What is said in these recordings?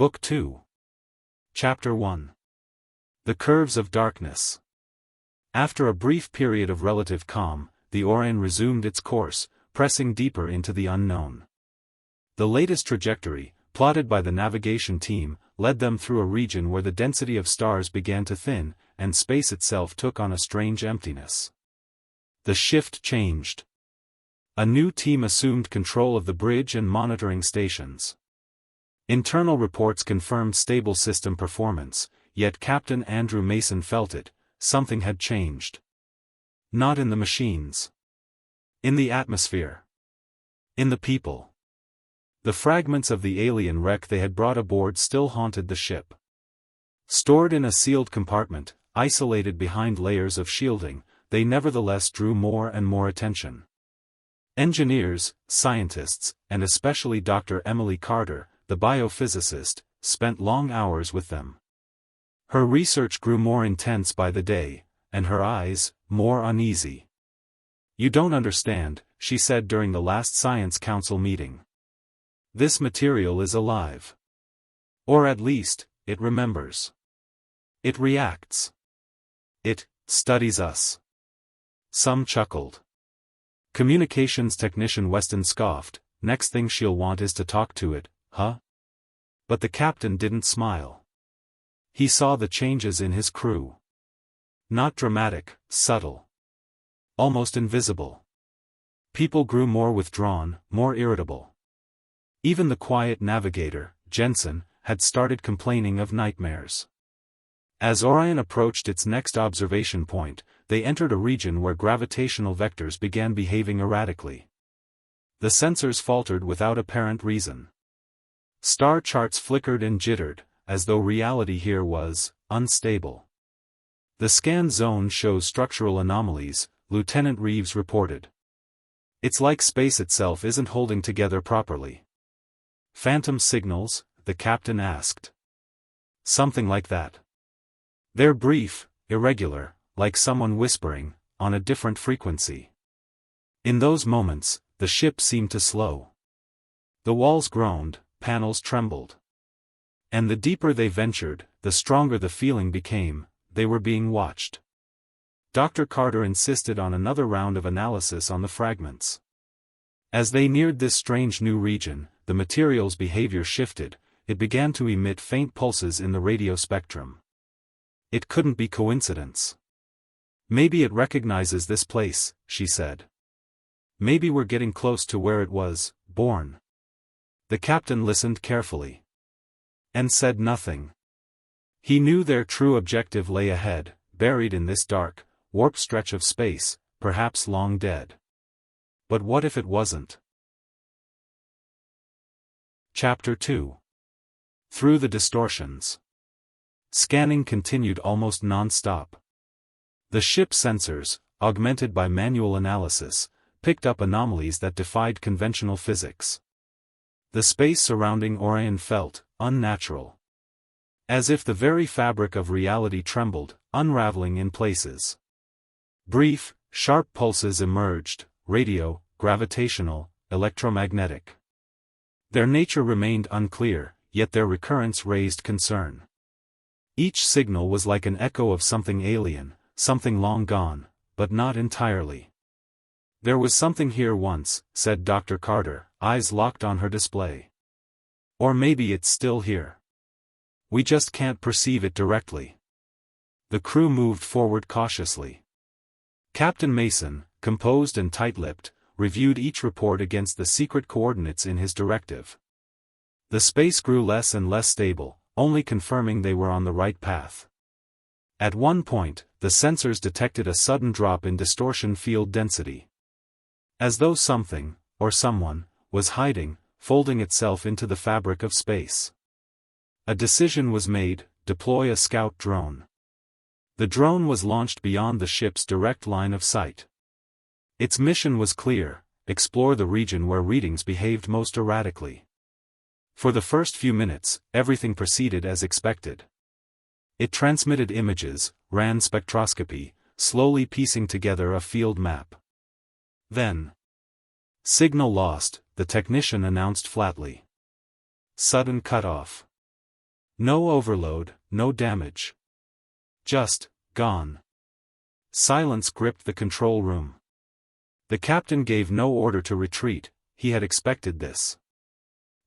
Book 2. Chapter 1. The Curves of Darkness. After a brief period of relative calm, the Orion resumed its course, pressing deeper into the unknown. The latest trajectory, plotted by the navigation team, led them through a region where the density of stars began to thin, and space itself took on a strange emptiness. The shift changed. A new team assumed control of the bridge and monitoring stations. Internal reports confirmed stable system performance, yet Captain Andrew Mason felt it: something had changed. Not in the machines. In the atmosphere. In the people. The fragments of the alien wreck they had brought aboard still haunted the ship. Stored in a sealed compartment, isolated behind layers of shielding, they nevertheless drew more and more attention. Engineers, scientists, and especially Dr. Emily Carter, the biophysicist, spent long hours with them. Her research grew more intense by the day, and her eyes, more uneasy. "You don't understand," she said during the last Science Council meeting. "This material is alive. Or at least, it remembers. It reacts. It studies us." Some chuckled. Communications technician Weston scoffed, "Next thing she'll want is to talk to it, huh?" But the captain didn't smile. He saw the changes in his crew. Not dramatic, subtle. Almost invisible. People grew more withdrawn, more irritable. Even the quiet navigator, Jensen, had started complaining of nightmares. As Orion approached its next observation point, they entered a region where gravitational vectors began behaving erratically. The sensors faltered without apparent reason. Star charts flickered and jittered, as though reality here was unstable. "The scan zone shows structural anomalies," Lieutenant Reeves reported. "It's like space itself isn't holding together properly." "Phantom signals?" the captain asked. "Something like that. They're brief, irregular, like someone whispering, on a different frequency." In those moments, the ship seemed to slow. The walls groaned, panels trembled. And the deeper they ventured, the stronger the feeling became: they were being watched. Dr. Carter insisted on another round of analysis on the fragments. As they neared this strange new region, the material's behavior shifted. It began to emit faint pulses in the radio spectrum. "It couldn't be coincidence. Maybe it recognizes this place," she said. "Maybe we're getting close to where it was born." The captain listened carefully. And said nothing. He knew their true objective lay ahead, buried in this dark, warped stretch of space, perhaps long dead. But what if it wasn't? Chapter 2. Through the distortions. Scanning continued almost non-stop. The ship's sensors, augmented by manual analysis, picked up anomalies that defied conventional physics. The space surrounding Orion felt unnatural. As if the very fabric of reality trembled, unraveling in places. Brief, sharp pulses emerged: radio, gravitational, electromagnetic. Their nature remained unclear, yet their recurrence raised concern. Each signal was like an echo of something alien, something long gone, but not entirely. "There was something here once," said Dr. Carter, eyes locked on her display. "Or maybe it's still here. We just can't perceive it directly." The crew moved forward cautiously. Captain Mason, composed and tight-lipped, reviewed each report against the secret coordinates in his directive. The space grew less and less stable, only confirming they were on the right path. At one point, the sensors detected a sudden drop in distortion field density. As though something, or someone, was hiding, folding itself into the fabric of space. A decision was made: deploy a scout drone. The drone was launched beyond the ship's direct line of sight. Its mission was clear: explore the region where readings behaved most erratically. For the first few minutes, everything proceeded as expected. It transmitted images, ran spectroscopy, slowly piecing together a field map. Then, "Signal lost," the technician announced flatly. "Sudden cutoff. No overload, no damage. Just, gone. Silence gripped the control room. The captain gave no order to retreat, he had expected this.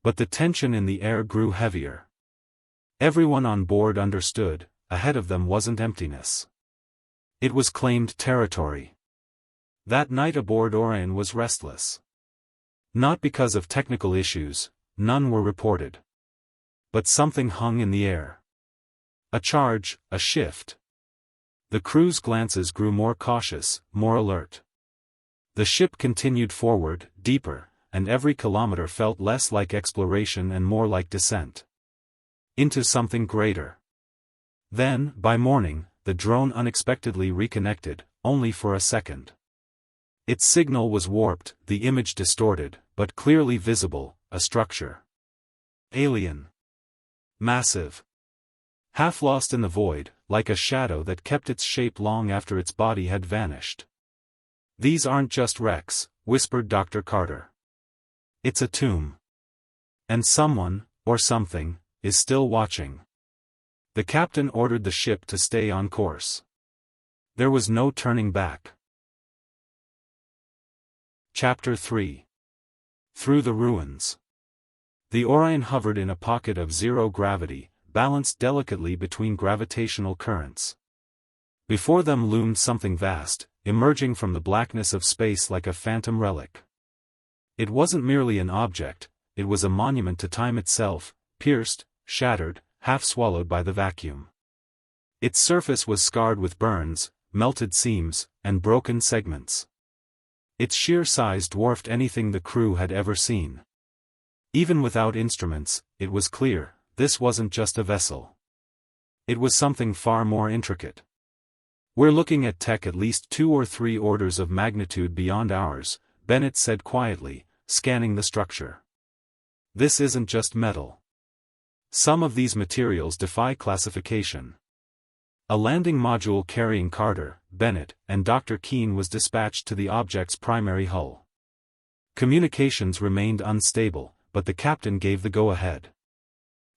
But the tension in the air grew heavier. Everyone on board understood, ahead of them wasn't emptiness. It was claimed territory. That night aboard Orion was restless. Not because of technical issues, none were reported. But something hung in the air. A charge, a shift. The crew's glances grew more cautious, more alert. The ship continued forward, deeper, and every kilometer felt less like exploration and more like descent. Into something greater. Then, by morning, the drone unexpectedly reconnected, only for a second. Its signal was warped, the image distorted, but clearly visible, a structure. Alien. Massive. Half lost in the void, like a shadow that kept its shape long after its body had vanished. "These aren't just wrecks," whispered Dr. Carter. "It's a tomb. And someone, or something, is still watching." The captain ordered the ship to stay on course. There was no turning back. Chapter 3. Through the Ruins. The Orion hovered in a pocket of zero gravity, balanced delicately between gravitational currents. Before them loomed something vast, emerging from the blackness of space like a phantom relic. It wasn't merely an object, it was a monument to time itself, pierced, shattered, half swallowed by the vacuum. Its surface was scarred with burns, melted seams, and broken segments. Its sheer size dwarfed anything the crew had ever seen. Even without instruments, it was clear, this wasn't just a vessel. It was something far more intricate. "We're looking at tech at least 2 or 3 orders of magnitude beyond ours," Bennett said quietly, scanning the structure. "This isn't just metal. Some of these materials defy classification." A landing module carrying Carter, Bennett, and Dr. Keene was dispatched to the object's primary hull. Communications remained unstable, but the captain gave the go-ahead.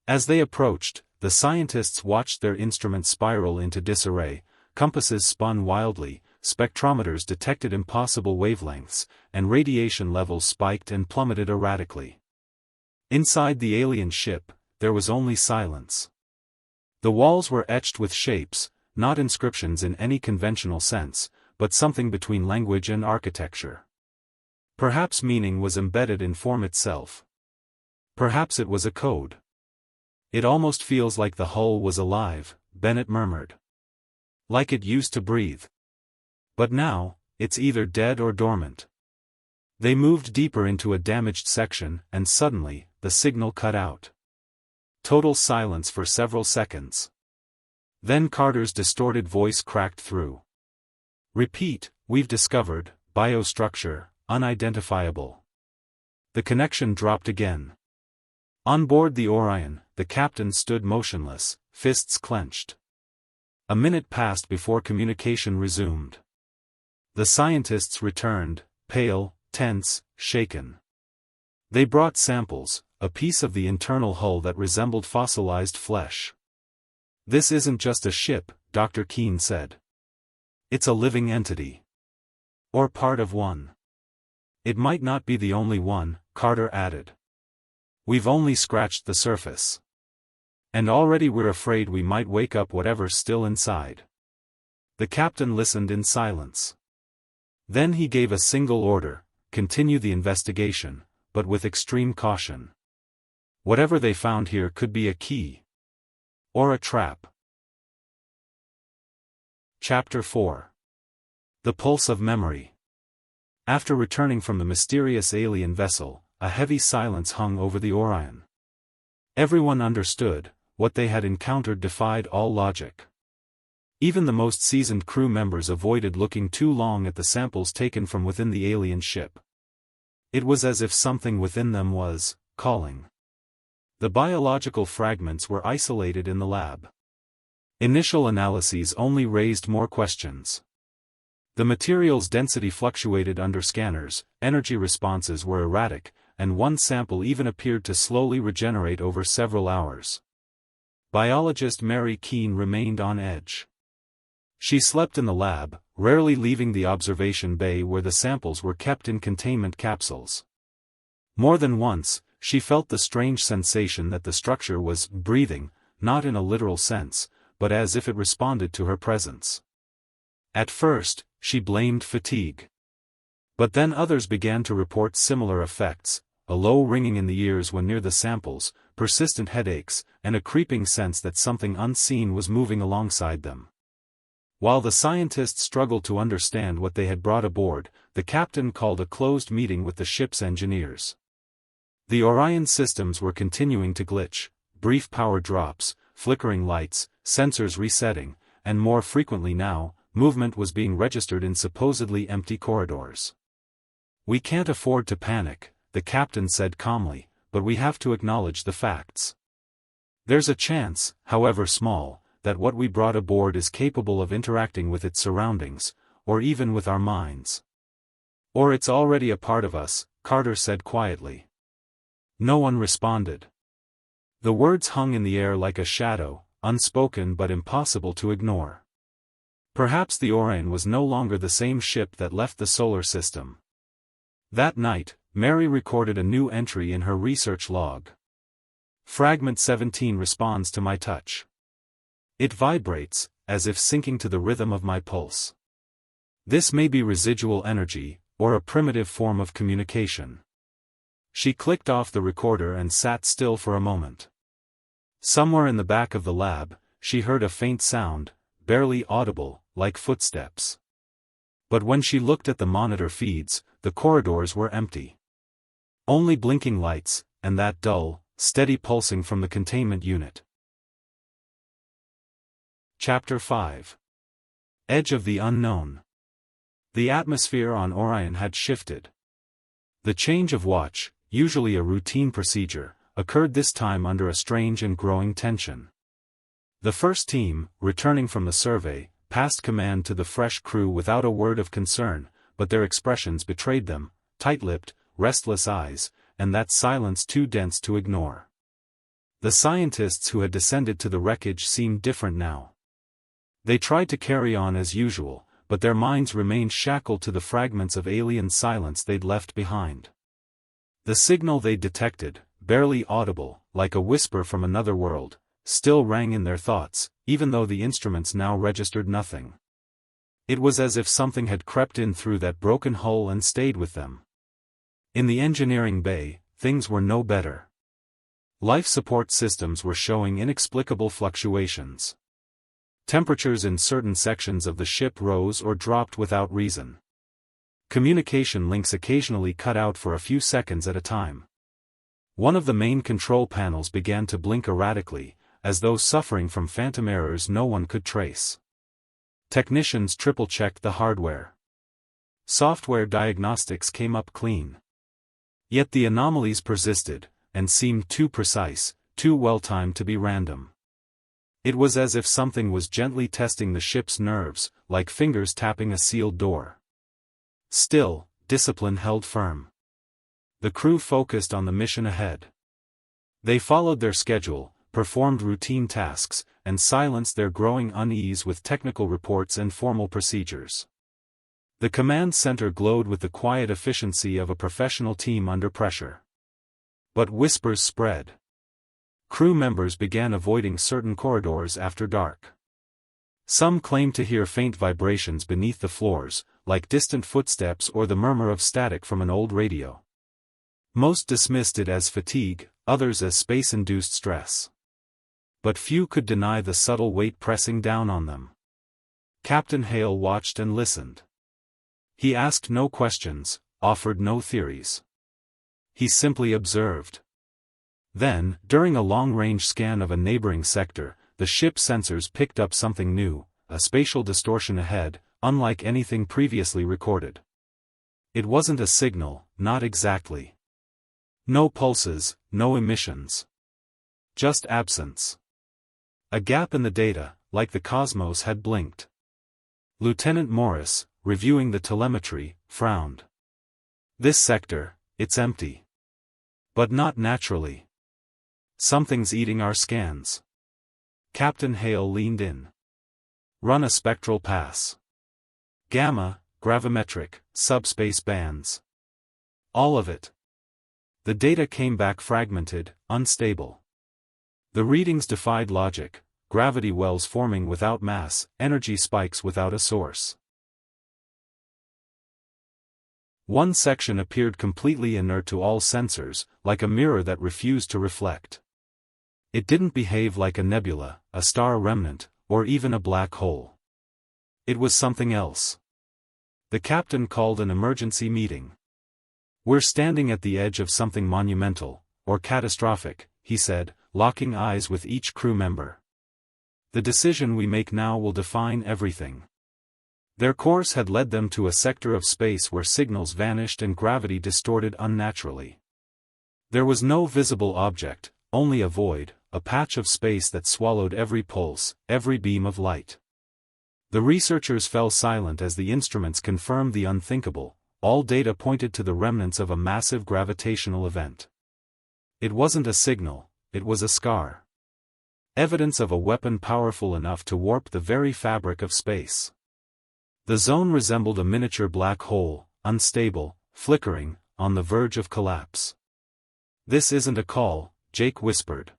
As they approached, the scientists watched their instruments spiral into disarray, compasses spun wildly, spectrometers detected impossible wavelengths, and radiation levels spiked and plummeted erratically. Inside the alien ship, there was only silence. The walls were etched with shapes, not inscriptions in any conventional sense, but something between language and architecture. Perhaps meaning was embedded in form itself. Perhaps it was a code. "It almost feels like the hull was alive," Bennett murmured. "Like it used to breathe. But now, it's either dead or dormant." They moved deeper into a damaged section, and suddenly, the signal cut out. Total silence for several seconds. Then Carter's distorted voice cracked through. "Repeat, we've discovered, biostructure, unidentifiable." The connection dropped again. On board the Orion, the captain stood motionless, fists clenched. A minute passed before communication resumed. The scientists returned, pale, tense, shaken. They brought samples, a piece of the internal hull that resembled fossilized flesh. "This isn't just a ship," Dr. Keene said. "It's a living entity. Or part of one." "It might not be the only one," Carter added. "We've only scratched the surface. And already we're afraid we might wake up whatever's still inside." The captain listened in silence. Then he gave a single order: continue the investigation, but with extreme caution. Whatever they found here could be a key. Or a trap. Chapter 4. The Pulse of Memory. After returning from the mysterious alien vessel, a heavy silence hung over the Orion. Everyone understood, what they had encountered defied all logic. Even the most seasoned crew members avoided looking too long at the samples taken from within the alien ship. It was as if something within them was calling. The biological fragments were isolated in the lab. Initial analyses only raised more questions. The material's density fluctuated under scanners, energy responses were erratic, and one sample even appeared to slowly regenerate over several hours. Biologist Mary Keene remained on edge. She slept in the lab, rarely leaving the observation bay where the samples were kept in containment capsules. More than once, she felt the strange sensation that the structure was breathing, not in a literal sense, but as if it responded to her presence. At first, she blamed fatigue. But then others began to report similar effects, a low ringing in the ears when near the samples, persistent headaches, and a creeping sense that something unseen was moving alongside them. While the scientists struggled to understand what they had brought aboard, the captain called a closed meeting with the ship's engineers. The Orion systems were continuing to glitch, brief power drops, flickering lights, sensors resetting, and more frequently now, movement was being registered in supposedly empty corridors. "We can't afford to panic," the captain said calmly, "but we have to acknowledge the facts. There's a chance, however small, that what we brought aboard is capable of interacting with its surroundings, or even with our minds. Or it's already a part of us," Carter said quietly. No one responded. The words hung in the air like a shadow, unspoken but impossible to ignore. Perhaps the Orion was no longer the same ship that left the solar system. That night, Mary recorded a new entry in her research log. Fragment 17 responds to my touch. It vibrates, as if syncing to the rhythm of my pulse. This may be residual energy, or a primitive form of communication. She clicked off the recorder and sat still for a moment. Somewhere in the back of the lab, she heard a faint sound, barely audible, like footsteps. But when she looked at the monitor feeds, the corridors were empty. Only blinking lights, and that dull, steady pulsing from the containment unit. Chapter 5. Edge of the Unknown. The atmosphere on Orion had shifted. The change of watch, usually a routine procedure, occurred this time under a strange and growing tension. The first team, returning from the survey, passed command to the fresh crew without a word of concern, but their expressions betrayed them, tight-lipped, restless eyes, and that silence too dense to ignore. The scientists who had descended to the wreckage seemed different now. They tried to carry on as usual, but their minds remained shackled to the fragments of alien silence they'd left behind. The signal they detected, barely audible, like a whisper from another world, still rang in their thoughts, even though the instruments now registered nothing. It was as if something had crept in through that broken hull and stayed with them. In the engineering bay, things were no better. Life support systems were showing inexplicable fluctuations. Temperatures in certain sections of the ship rose or dropped without reason. Communication links occasionally cut out for a few seconds at a time. One of the main control panels began to blink erratically, as though suffering from phantom errors no one could trace. Technicians triple-checked the hardware. Software diagnostics came up clean. Yet the anomalies persisted, and seemed too precise, too well-timed to be random. It was as if something was gently testing the ship's nerves, like fingers tapping a sealed door. Still, discipline held firm. The crew focused on the mission ahead. They followed their schedule, performed routine tasks, and silenced their growing unease with technical reports and formal procedures. The command center glowed with the quiet efficiency of a professional team under pressure. But whispers spread. Crew members began avoiding certain corridors after dark. Some claimed to hear faint vibrations beneath the floors, like distant footsteps or the murmur of static from an old radio. Most dismissed it as fatigue, others as space-induced stress. But few could deny the subtle weight pressing down on them. Captain Hale watched and listened. He asked no questions, offered no theories. He simply observed. Then, during a long-range scan of a neighboring sector, the ship sensors picked up something new, a spatial distortion ahead, unlike anything previously recorded. It wasn't a signal, not exactly. No pulses, no emissions. Just absence. A gap in the data, like the cosmos had blinked. Lieutenant Morris, reviewing the telemetry, frowned. This sector, it's empty. But not naturally. Something's eating our scans. Captain Hale leaned in. Run a spectral pass. Gamma, gravimetric, subspace bands. All of it. The data came back fragmented, unstable. The readings defied logic, gravity wells forming without mass, energy spikes without a source. One section appeared completely inert to all sensors, like a mirror that refused to reflect. It didn't behave like a nebula, a star remnant, or even a black hole. It was something else. The captain called an emergency meeting. "We're standing at the edge of something monumental, or catastrophic," he said, locking eyes with each crew member. "The decision we make now will define everything." Their course had led them to a sector of space where signals vanished and gravity distorted unnaturally. There was no visible object, only a void, a patch of space that swallowed every pulse, every beam of light. The researchers fell silent as the instruments confirmed the unthinkable. All data pointed to the remnants of a massive gravitational event. It wasn't a signal, it was a scar. Evidence of a weapon powerful enough to warp the very fabric of space. The zone resembled a miniature black hole, unstable, flickering, on the verge of collapse. "This isn't a call," Jake whispered.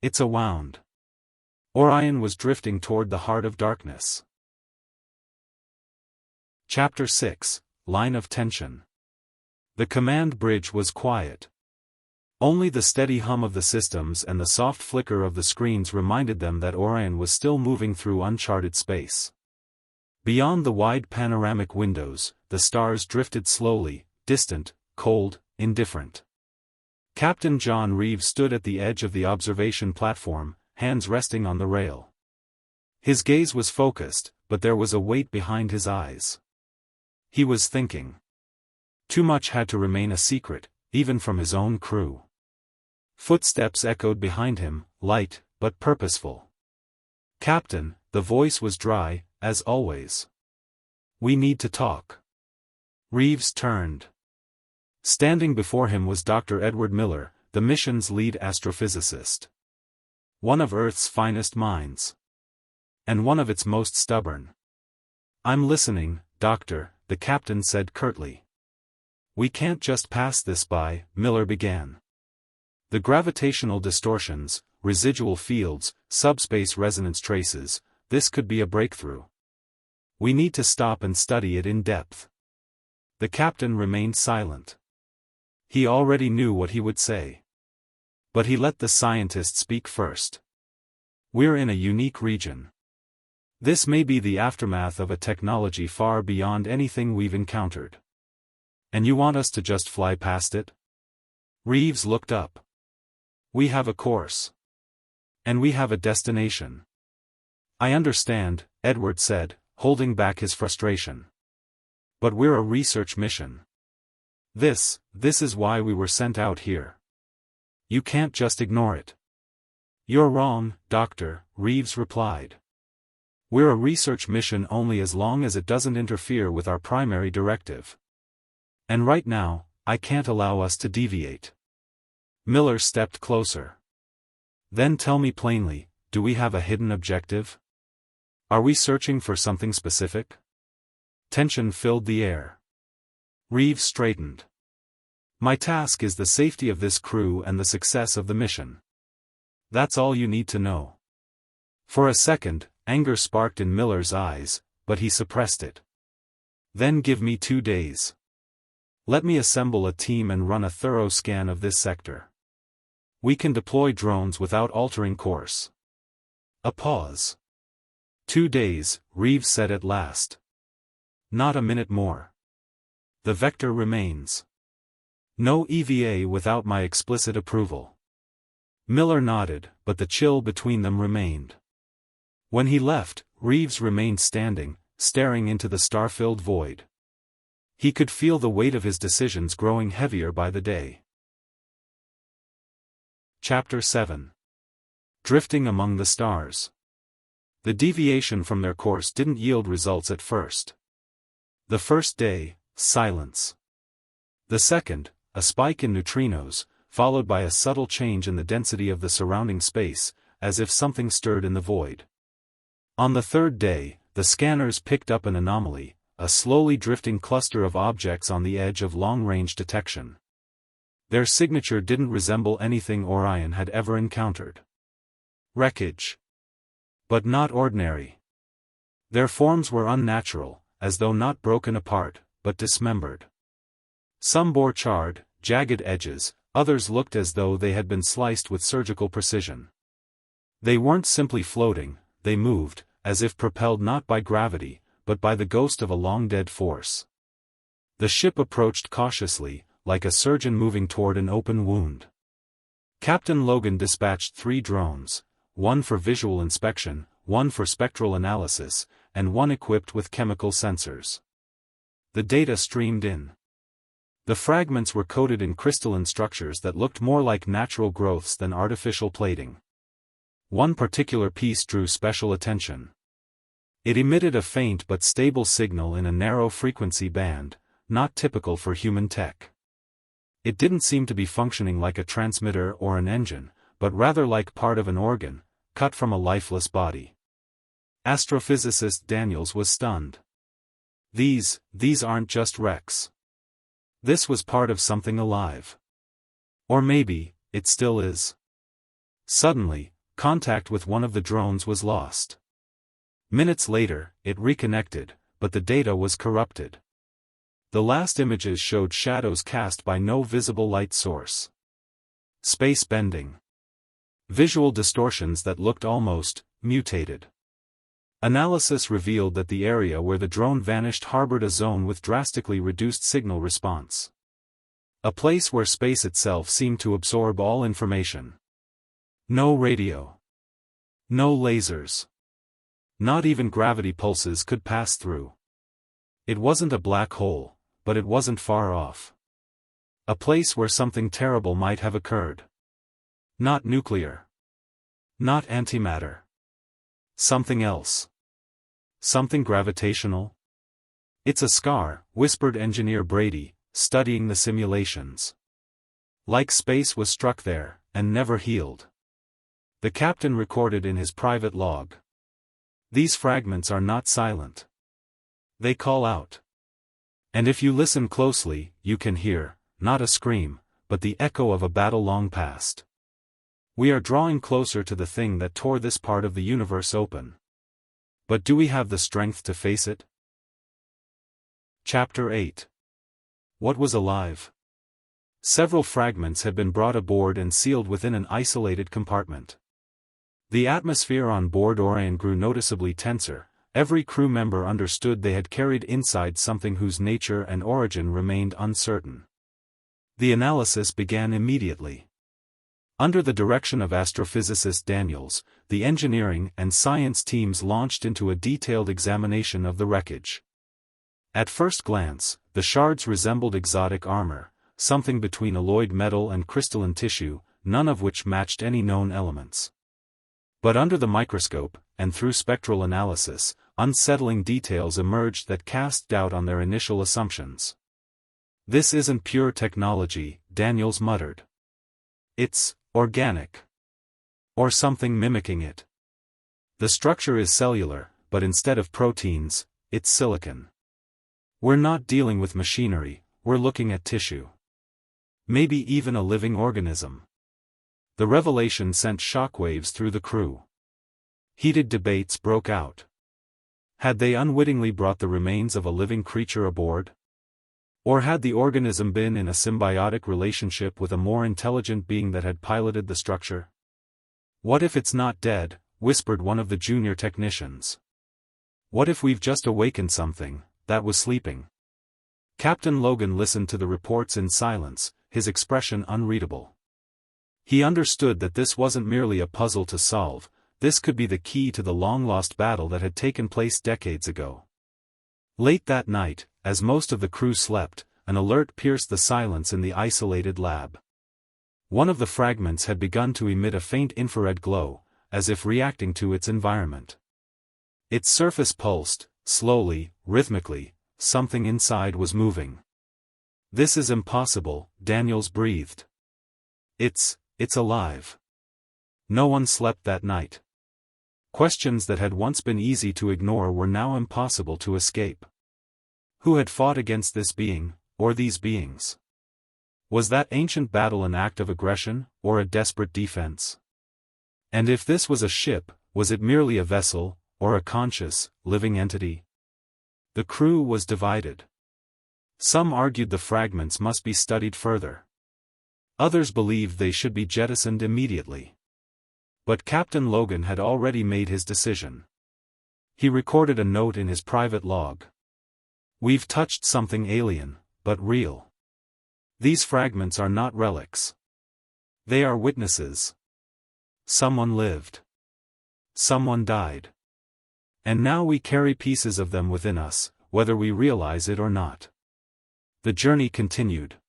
"It's a wound." Orion was drifting toward the heart of darkness. Chapter 6, Line of Tension. The command bridge was quiet. Only the steady hum of the systems and the soft flicker of the screens reminded them that Orion was still moving through uncharted space. Beyond the wide panoramic windows, the stars drifted slowly, distant, cold, indifferent. Captain John Reeves stood at the edge of the observation platform, hands resting on the rail. His gaze was focused, but there was a weight behind his eyes. He was thinking. Too much had to remain a secret, even from his own crew. Footsteps echoed behind him, light, but purposeful. "Captain," the voice was dry, as always. "We need to talk." Reeves turned. Standing before him was Dr. Edward Miller, the mission's lead astrophysicist. One of Earth's finest minds. And one of its most stubborn. "I'm listening, Doctor," the captain said curtly. "We can't just pass this by," Miller began. "The gravitational distortions, residual fields, subspace resonance traces, this could be a breakthrough. We need to stop and study it in depth." The captain remained silent. He already knew what he would say. But he let the scientist speak first. "We're in a unique region. This may be the aftermath of a technology far beyond anything we've encountered. And you want us to just fly past it?" Reeves looked up. "We have a course. And we have a destination." "I understand," Edward said, holding back his frustration. "But we're a research mission. This is why we were sent out here. You can't just ignore it." "You're wrong, Doctor," Reeves replied. "We're a research mission only as long as it doesn't interfere with our primary directive. And right now, I can't allow us to deviate." Miller stepped closer. "Then tell me plainly, do we have a hidden objective? Are we searching for something specific?" Tension filled the air. Reeves straightened. "My task is the safety of this crew and the success of the mission. That's all you need to know." For a second, anger sparked in Miller's eyes, but he suppressed it. "Then give me 2 days. Let me assemble a team and run a thorough scan of this sector. We can deploy drones without altering course." A pause. 2 days, Reeves said at last. "Not a minute more. The vector remains. No EVA without my explicit approval." Miller nodded, but the chill between them remained. When he left, Reeves remained standing, staring into the star-filled void. He could feel the weight of his decisions growing heavier by the day. Chapter 7. Drifting Among the Stars. The deviation from their course didn't yield results at first. The first day, silence. The second, a spike in neutrinos, followed by a subtle change in the density of the surrounding space, as if something stirred in the void. On the third day, the scanners picked up an anomaly, a slowly drifting cluster of objects on the edge of long-range detection. Their signature didn't resemble anything Orion had ever encountered. Wreckage. But not ordinary. Their forms were unnatural, as though not broken apart, but dismembered. Some bore charred, jagged edges, others looked as though they had been sliced with surgical precision. They weren't simply floating, they moved, as if propelled not by gravity, but by the ghost of a long-dead force. The ship approached cautiously, like a surgeon moving toward an open wound. Captain Logan dispatched 3 drones, one for visual inspection, one for spectral analysis, and one equipped with chemical sensors. The data streamed in. The fragments were coated in crystalline structures that looked more like natural growths than artificial plating. One particular piece drew special attention. It emitted a faint but stable signal in a narrow frequency band, not typical for human tech. It didn't seem to be functioning like a transmitter or an engine, but rather like part of an organ, cut from a lifeless body. Astrophysicist Daniels was stunned. These aren't just wrecks. This was part of something alive. Or maybe, it still is. Suddenly, contact with one of the drones was lost. Minutes later, it reconnected, but the data was corrupted. The last images showed shadows cast by no visible light source. Space bending. Visual distortions that looked almost mutated. Analysis revealed that the area where the drone vanished harbored a zone with drastically reduced signal response. A place where space itself seemed to absorb all information. No radio. No lasers. Not even gravity pulses could pass through. It wasn't a black hole, but it wasn't far off. A place where something terrible might have occurred. Not nuclear. Not antimatter. Something else. Something gravitational? It's a scar, whispered Engineer Brady, studying the simulations. Like space was struck there, and never healed. The captain recorded in his private log. These fragments are not silent. They call out. And if you listen closely, you can hear, not a scream, but the echo of a battle long past. We are drawing closer to the thing that tore this part of the universe open. But do we have the strength to face it? Chapter 8. What was alive? Several fragments had been brought aboard and sealed within an isolated compartment. The atmosphere on board Orion grew noticeably tenser. Every crew member understood they had carried inside something whose nature and origin remained uncertain. The analysis began immediately. Under the direction of astrophysicist Daniels, the engineering and science teams launched into a detailed examination of the wreckage. At first glance, the shards resembled exotic armor, something between alloyed metal and crystalline tissue, none of which matched any known elements. But under the microscope, and through spectral analysis, unsettling details emerged that cast doubt on their initial assumptions. This isn't pure technology, Daniels muttered. It's organic. Or something mimicking it. The structure is cellular, but instead of proteins, it's silicon. We're not dealing with machinery, we're looking at tissue. Maybe even a living organism. The revelation sent shockwaves through the crew. Heated debates broke out. Had they unwittingly brought the remains of a living creature aboard? Or had the organism been in a symbiotic relationship with a more intelligent being that had piloted the structure? What if it's not dead, whispered one of the junior technicians. What if we've just awakened something that was sleeping? Captain Logan listened to the reports in silence, his expression unreadable. He understood that this wasn't merely a puzzle to solve, this could be the key to the long-lost battle that had taken place decades ago. Late that night, as most of the crew slept, an alert pierced the silence in the isolated lab. One of the fragments had begun to emit a faint infrared glow, as if reacting to its environment. Its surface pulsed, slowly, rhythmically, something inside was moving. This is impossible, Daniels breathed. It's alive. No one slept that night. Questions that had once been easy to ignore were now impossible to escape. Who had fought against this being, or these beings? Was that ancient battle an act of aggression, or a desperate defense? And if this was a ship, was it merely a vessel, or a conscious, living entity? The crew was divided. Some argued the fragments must be studied further. Others believed they should be jettisoned immediately. But Captain Logan had already made his decision. He recorded a note in his private log. "We've touched something alien, but real. These fragments are not relics. They are witnesses. Someone lived. Someone died. And now we carry pieces of them within us, whether we realize it or not." The journey continued.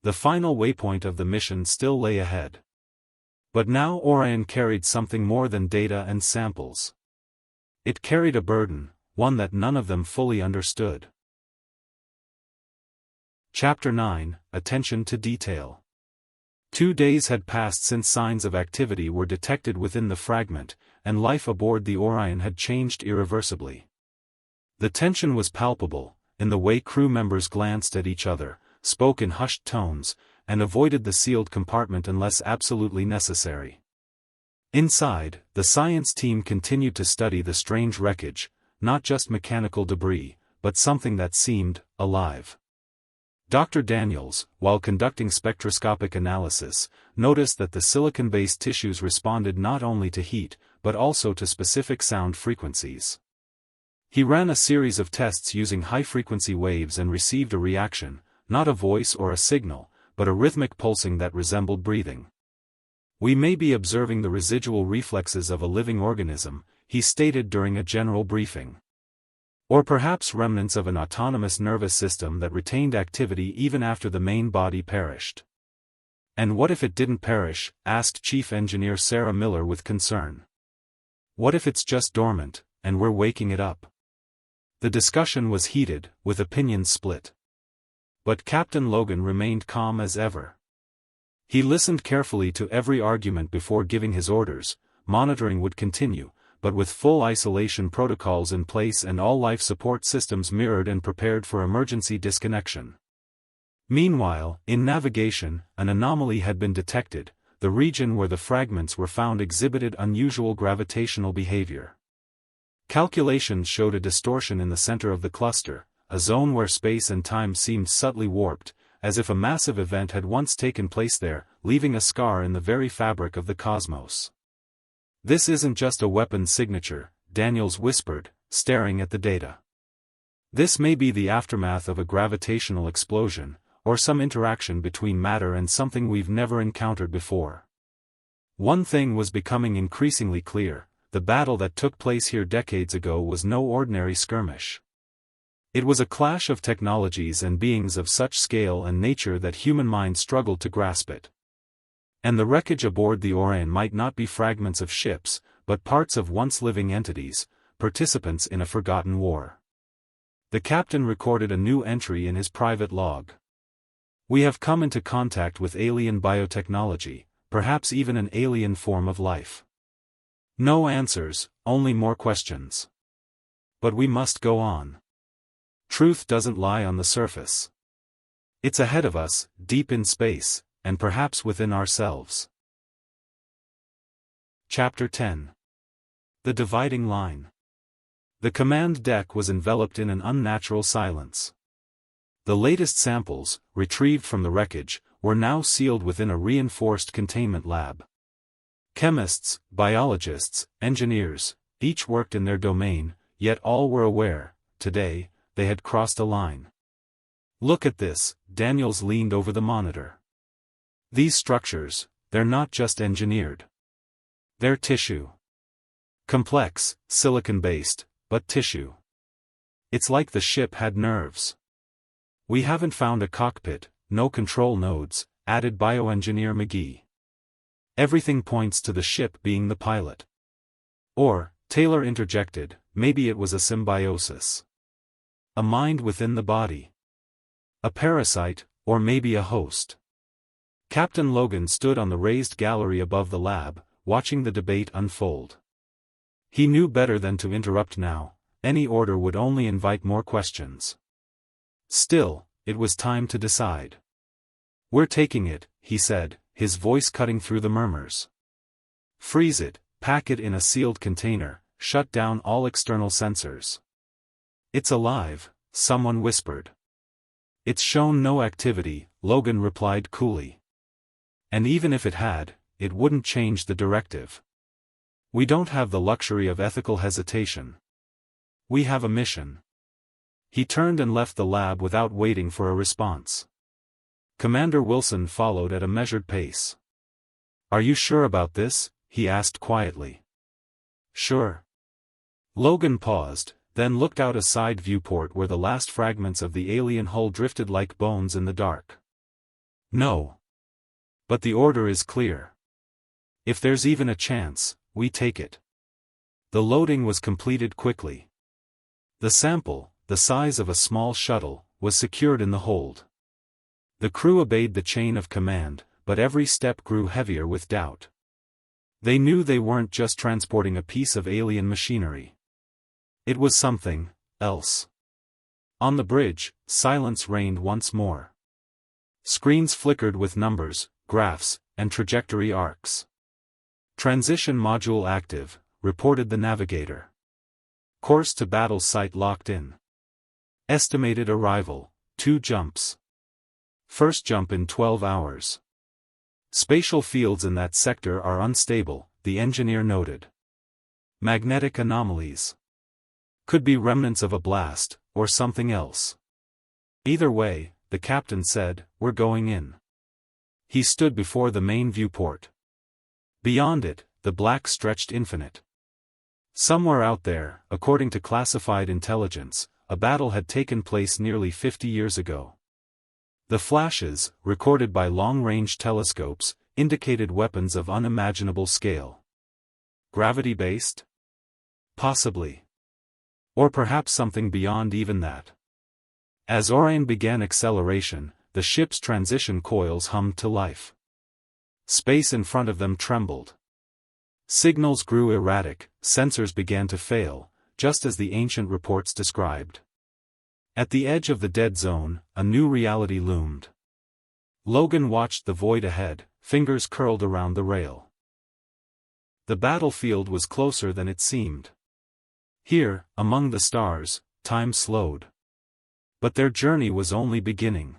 The final waypoint of the mission still lay ahead. But now Orion carried something more than data and samples. It carried a burden, one that none of them fully understood. Chapter 9, Attention to Detail. 2 days had passed since signs of activity were detected within the fragment, and life aboard the Orion had changed irreversibly. The tension was palpable, in the way crew members glanced at each other, spoke in hushed tones, and avoided the sealed compartment unless absolutely necessary. Inside, the science team continued to study the strange wreckage, not just mechanical debris, but something that seemed alive. Dr. Daniels, while conducting spectroscopic analysis, noticed that the silicon-based tissues responded not only to heat, but also to specific sound frequencies. He ran a series of tests using high-frequency waves and received a reaction, not a voice or a signal, but a rhythmic pulsing that resembled breathing. "We may be observing the residual reflexes of a living organism," he stated during a general briefing. "Or perhaps remnants of an autonomous nervous system that retained activity even after the main body perished." "And what if it didn't perish?" asked Chief Engineer Sarah Miller with concern. "What if it's just dormant, and we're waking it up?" The discussion was heated, with opinions split. But Captain Logan remained calm as ever. He listened carefully to every argument before giving his orders. Monitoring would continue, but with full isolation protocols in place and all life support systems mirrored and prepared for emergency disconnection. Meanwhile, in navigation, an anomaly had been detected. The region where the fragments were found exhibited unusual gravitational behavior. Calculations showed a distortion in the center of the cluster, a zone where space and time seemed subtly warped, as if a massive event had once taken place there, leaving a scar in the very fabric of the cosmos. "This isn't just a weapon signature," Daniels whispered, staring at the data. "This may be the aftermath of a gravitational explosion, or some interaction between matter and something we've never encountered before." One thing was becoming increasingly clear: the battle that took place here decades ago was no ordinary skirmish. It was a clash of technologies and beings of such scale and nature that human minds struggled to grasp it. And the wreckage aboard the Orion might not be fragments of ships, but parts of once living entities, participants in a forgotten war. The captain recorded a new entry in his private log. "We have come into contact with alien biotechnology, perhaps even an alien form of life. No answers, only more questions. But we must go on. Truth doesn't lie on the surface. It's ahead of us, deep in space, and perhaps within ourselves." Chapter 10. The Dividing Line. The command deck was enveloped in an unnatural silence. The latest samples, retrieved from the wreckage, were now sealed within a reinforced containment lab. Chemists, biologists, engineers, each worked in their domain, yet all were aware, today, they had crossed a line. "Look at this," Daniels leaned over the monitor. "These structures, they're not just engineered. They're tissue. Complex, silicon-based, but tissue. It's like the ship had nerves. We haven't found a cockpit, no control nodes," added bioengineer McGee. "Everything points to the ship being the pilot." Or, Taylor interjected, maybe it was a symbiosis. A mind within the body. A parasite, or maybe a host. Captain Logan stood on the raised gallery above the lab, watching the debate unfold. He knew better than to interrupt now. Any order would only invite more questions. Still, it was time to decide. "We're taking it," he said, his voice cutting through the murmurs. "Freeze it, pack it in a sealed container, shut down all external sensors." "It's alive," someone whispered. "It's shown no activity," Logan replied coolly. "And even if it had, it wouldn't change the directive. We don't have the luxury of ethical hesitation. We have a mission." He turned and left the lab without waiting for a response. Commander Wilson followed at a measured pace. "Are you sure about this?" he asked quietly. "Sure." Logan paused, then looked out a side viewport where the last fragments of the alien hull drifted like bones in the dark. "No. But the order is clear. If there's even a chance, we take it." The loading was completed quickly. The sample, the size of a small shuttle, was secured in the hold. The crew obeyed the chain of command, but every step grew heavier with doubt. They knew they weren't just transporting a piece of alien machinery. It was something else. On the bridge, silence reigned once more. Screens flickered with numbers, graphs, and trajectory arcs. "Transition module active," reported the navigator. "Course to battle site locked in. Estimated arrival, 2 jumps. First jump in 12 hours. Spatial fields in that sector are unstable," the engineer noted. "Magnetic anomalies. Could be remnants of a blast, or something else. Either way," the captain said, "we're going in." He stood before the main viewport. Beyond it, the black stretched infinite. Somewhere out there, according to classified intelligence, a battle had taken place nearly 50 years ago. The flashes, recorded by long-range telescopes, indicated weapons of unimaginable scale. Gravity-based? Possibly. Or perhaps something beyond even that. As Orion began acceleration, the ship's transition coils hummed to life. Space in front of them trembled. Signals grew erratic, sensors began to fail, just as the ancient reports described. At the edge of the dead zone, a new reality loomed. Logan watched the void ahead, fingers curled around the rail. The battlefield was closer than it seemed. Here, among the stars, time slowed. But their journey was only beginning.